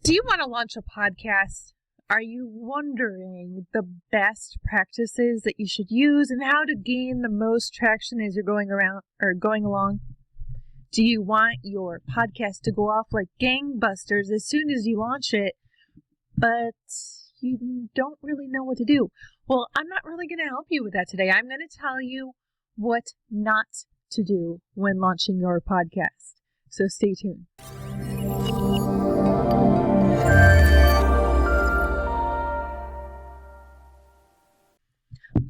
Do you want to launch a podcast? Are you wondering the best practices that you should use and how to gain the most traction as you're going along? Do you want your podcast to go off like gangbusters as soon as you launch it, but you don't really know what to do? Well, I'm not really going to help you with that today. I'm going to tell you what not to do when launching your podcast. So stay tuned.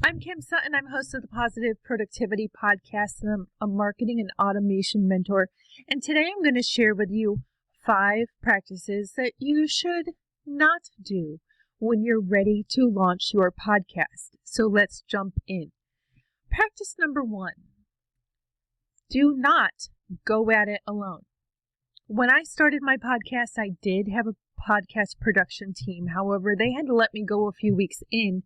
I'm Kim Sutton. I'm host of the Positive Productivity Podcast, and I'm a marketing and automation mentor. And today I'm going to share with you 5 practices that you should not do when you're ready to launch your podcast. So let's jump in. Practice number 1. Do not go at it alone. When I started my podcast, I did have a podcast production team. However, they had to let me go a few weeks in.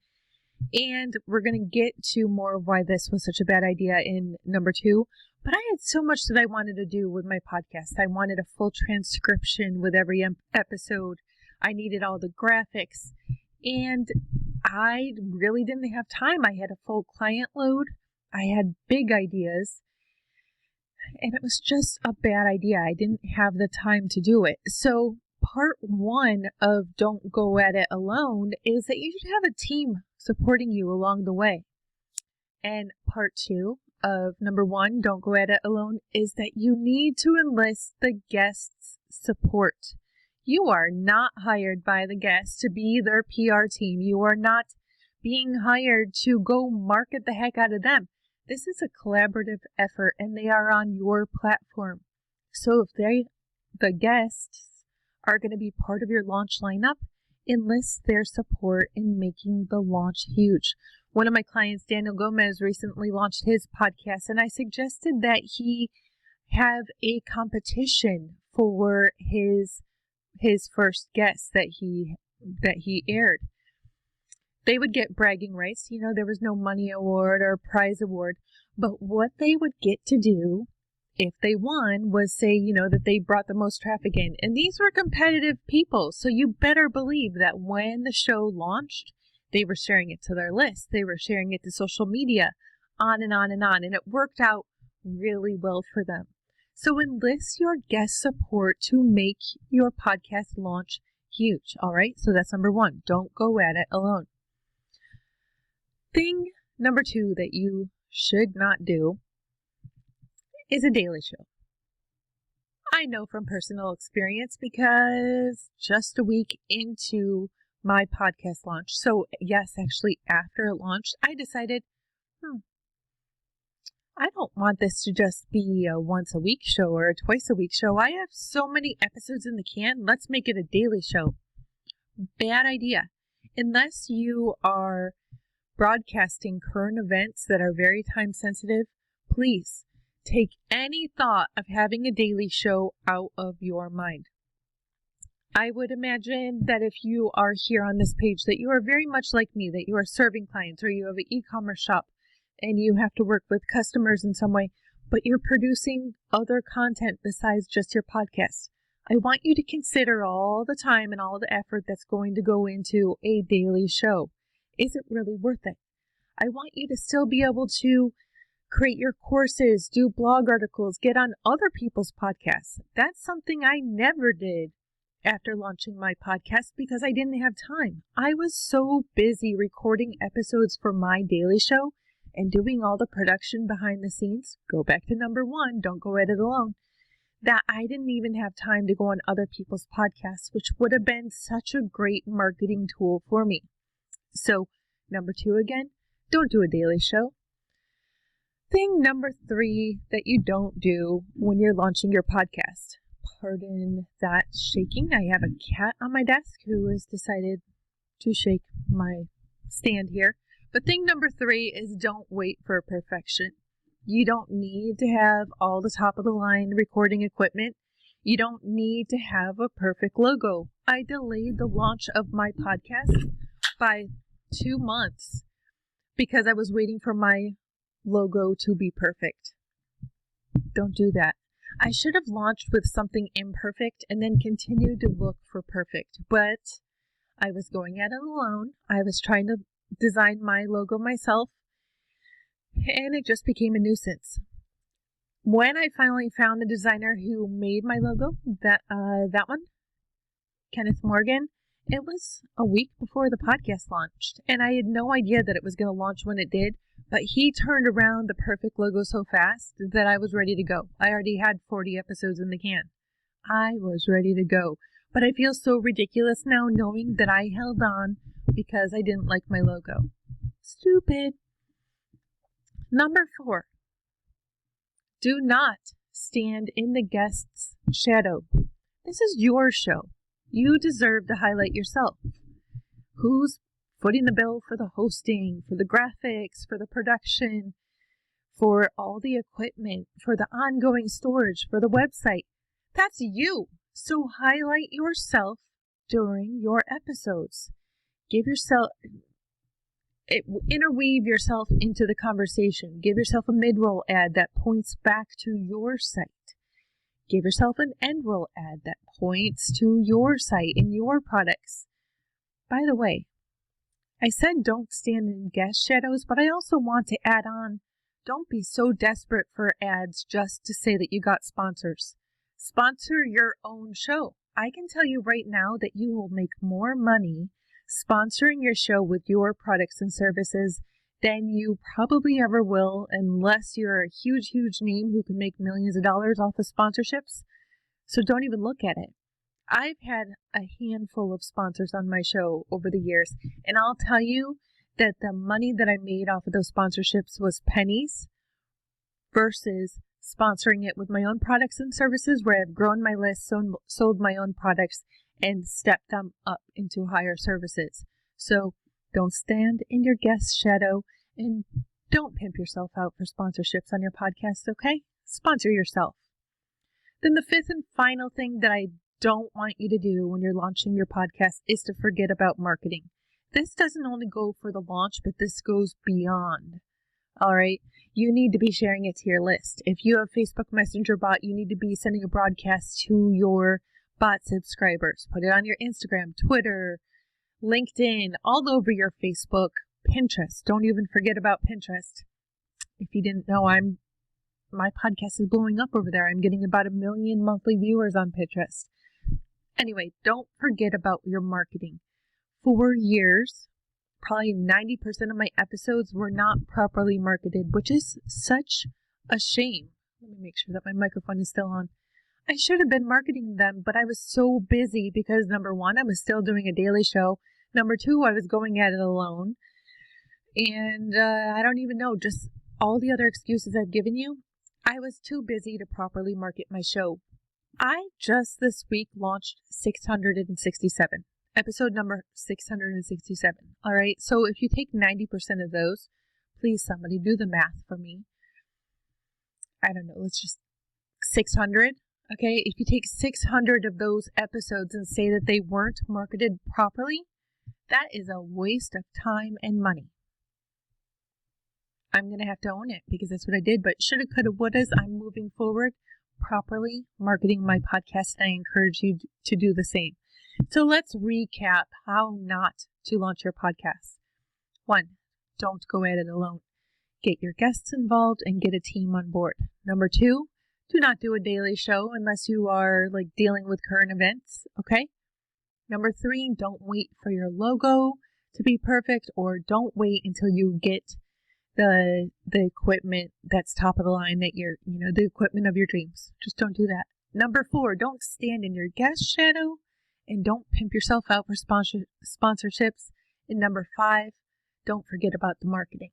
And we're going to get to more of why this was such a bad idea in number 2. But I had so much that I wanted to do with my podcast. I wanted a full transcription with every episode. I needed all the graphics. And I really didn't have time. I had a full client load. I had big ideas. And it was just a bad idea. I didn't have the time to do it. So part 1 of Don't Go At It Alone is that you should have a team supporting you along the way. And part 2 of number 1, Don't Go At It Alone, is that you need to enlist the guest's support. You are not hired by the guest to be their PR team. You are not being hired to go market the heck out of them. This is a collaborative effort and they are on your platform. So if the guests are going to be part of your launch lineup, enlist their support in making the launch huge. One of my clients, Daniel Gomez, recently launched his podcast, and I suggested that he have a competition for his first guest that he aired. They would get bragging rights. There was no money award or prize award, but what they would get to do if they won was say, that they brought the most traffic in. And these were competitive people. So you better believe that when the show launched, they were sharing it to their list. They were sharing it to social media, on and on and on. And it worked out really well for them. So enlist your guest support to make your podcast launch huge. All right. So that's number 1. Don't go at it alone. Thing number 2 that you should not do is a daily show. I know from personal experience because just a week into my podcast launch, so yes, actually after it launched, I decided, I don't want this to just be a once a week show or a twice a week show. I have so many episodes in the can. Let's make it a daily show. Bad idea. Unless you are broadcasting current events that are very time sensitive, please take any thought of having a daily show out of your mind. I would imagine that if you are here on this page, that you are very much like me, that you are serving clients or you have an e-commerce shop and you have to work with customers in some way, but you're producing other content besides just your podcast. I want you to consider all the time and all the effort that's going to go into a daily show. Is it really worth it? I want you to still be able to create your courses, do blog articles, get on other people's podcasts. That's something I never did after launching my podcast because I didn't have time. I was so busy recording episodes for my daily show and doing all the production behind the scenes. Go back to number 1, don't go at it alone. That I didn't even have time to go on other people's podcasts, which would have been such a great marketing tool for me. So, number 2 again, don't do a daily show. Thing number 3 that you don't do when you're launching your podcast. Pardon that shaking. I have a cat on my desk who has decided to shake my stand here. But thing number 3 is don't wait for perfection. You don't need to have all the top of the line recording equipment. You don't need to have a perfect logo. I delayed the launch of my podcast by 2 months because I was waiting for my logo to be perfect. Don't do that. I should have launched with something imperfect and then continued to look for perfect, but I was going at it alone. I was trying to design my logo myself, and it just became a nuisance. When I finally found the designer who made my logo, that one, Kenneth Morgan, it was a week before the podcast launched, and I had no idea that it was going to launch when it did, but he turned around the perfect logo so fast that I was ready to go. I already had 40 episodes in the can. I was ready to go, but I feel so ridiculous now knowing that I held on because I didn't like my logo. Stupid. Number 4. Do not stand in the guest's shadow. This is your show. You deserve to highlight yourself. Who's footing the bill for the hosting, for the graphics, for the production, for all the equipment, for the ongoing storage, for the website? That's you. So highlight yourself during your episodes. Interweave yourself into the conversation. Give yourself a mid-roll ad that points back to your site. Give yourself an end-roll ad that points to your site and your products. By the way, I said don't stand in guest shadows, but I also want to add on, don't be so desperate for ads just to say that you got sponsors. Sponsor your own show. I can tell you right now that you will make more money sponsoring your show with your products and services than you probably ever will, unless you're a huge name who can make millions of dollars off of sponsorships. So don't even look at it. I've had a handful of sponsors on my show over the years, and I'll tell you that the money that I made off of those sponsorships was pennies versus sponsoring it with my own products and services, where I've grown my list, sold my own products, and stepped them up into higher services. So don't stand in your guest's shadow, and don't pimp yourself out for sponsorships on your podcast, okay? Sponsor yourself. Then the 5th and final thing that I don't want you to do when you're launching your podcast is to forget about marketing. This doesn't only go for the launch, but this goes beyond. All right? You need to be sharing it to your list. If you have Facebook Messenger bot, you need to be sending a broadcast to your bot subscribers. Put it on your Instagram, Twitter, LinkedIn, all over your Facebook, Pinterest. Don't even forget about Pinterest. If you didn't know, my podcast is blowing up over there. I'm getting about 1 million monthly viewers on Pinterest. Anyway, don't forget about your marketing. For years, probably 90% of my episodes were not properly marketed, which is such a shame. Let me make sure that my microphone is still on. I should have been marketing them, but I was so busy because, number 1, I was still doing a daily show. Number 2, I was going at it alone. And I don't even know, just all the other excuses I've given you. I was too busy to properly market my show. I just this week launched 667. Episode number 667. All right. So if you take 90% of those, please somebody do the math for me. I don't know. Let's just 600. Okay. If you take 600 of those episodes and say that they weren't marketed properly, that is a waste of time and money. I'm going to have to own it because that's what I did, but shoulda, coulda, wouldas. I'm moving forward properly marketing my podcast, and I encourage you to do the same. So let's recap how not to launch your podcast. 1, don't go at it alone. Get your guests involved and get a team on board. Number 2, do not do a daily show unless you are dealing with current events. Okay. Number 3, don't wait for your logo to be perfect, or don't wait until you get the equipment that's top of the line, that the equipment of your dreams. Just don't do that. Number 4, don't stand in your guest shadow, and don't pimp yourself out for sponsorships. And number 5, don't forget about the marketing.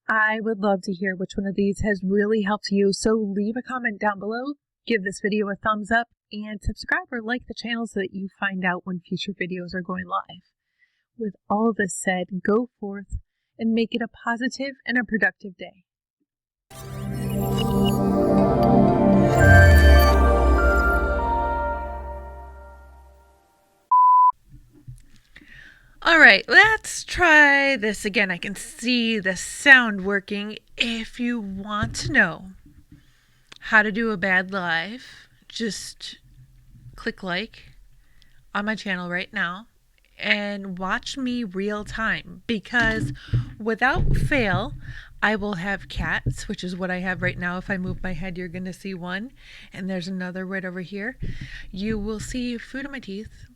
I would love to hear which one of these has really helped you. So leave a comment down below, give this video a thumbs up, and subscribe or like the channel so that you find out when future videos are going live. With all this said, go forth and make it a positive and a productive day. All right, let's try this again. I can see the sound working. If you want to know how to do a bad live, just click like on my channel right now and watch me real time, because without fail I will have cats, which is what I have right now. If I move my head, you're going to see one, and there's another right over here. You will see food in my teeth,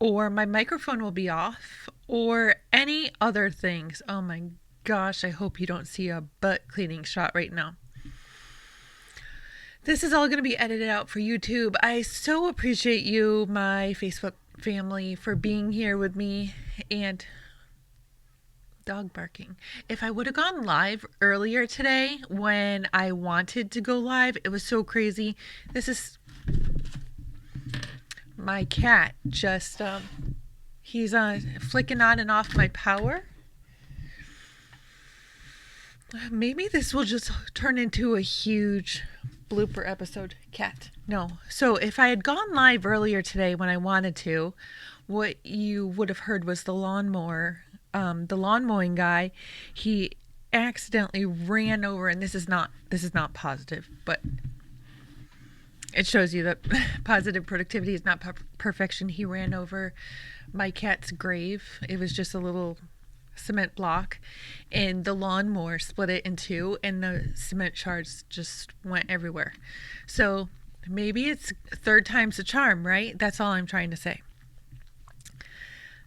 or my microphone will be off, or any other things. Oh my gosh, I hope you don't see a butt cleaning shot right now. This is all going to be edited out for YouTube. I so appreciate you, my Facebook family, for being here with me. And dog barking. If I would have gone live earlier today when I wanted to go live, it was so crazy. This is my cat just, he's flicking on and off my power. Maybe this will just turn into a huge blooper episode. Cat. No. So if I had gone live earlier today when I wanted to, what you would have heard was the lawn mowing guy. He accidentally ran over, and this is not positive, but it shows you that positive productivity is not perfection. He ran over my cat's grave. It was just a little cement block, and the lawnmower split it in two, and the cement shards just went everywhere. So maybe it's third time's the charm, right? That's all I'm trying to say.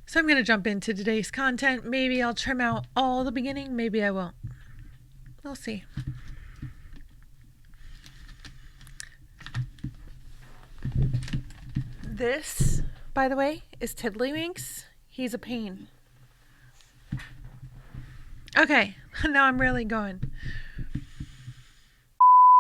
So I'm going to jump into today's content. Maybe I'll trim out all the beginning, maybe I won't. We'll see. This, by the way, is Tiddlywinks. He's a pain. Okay, now I'm really going.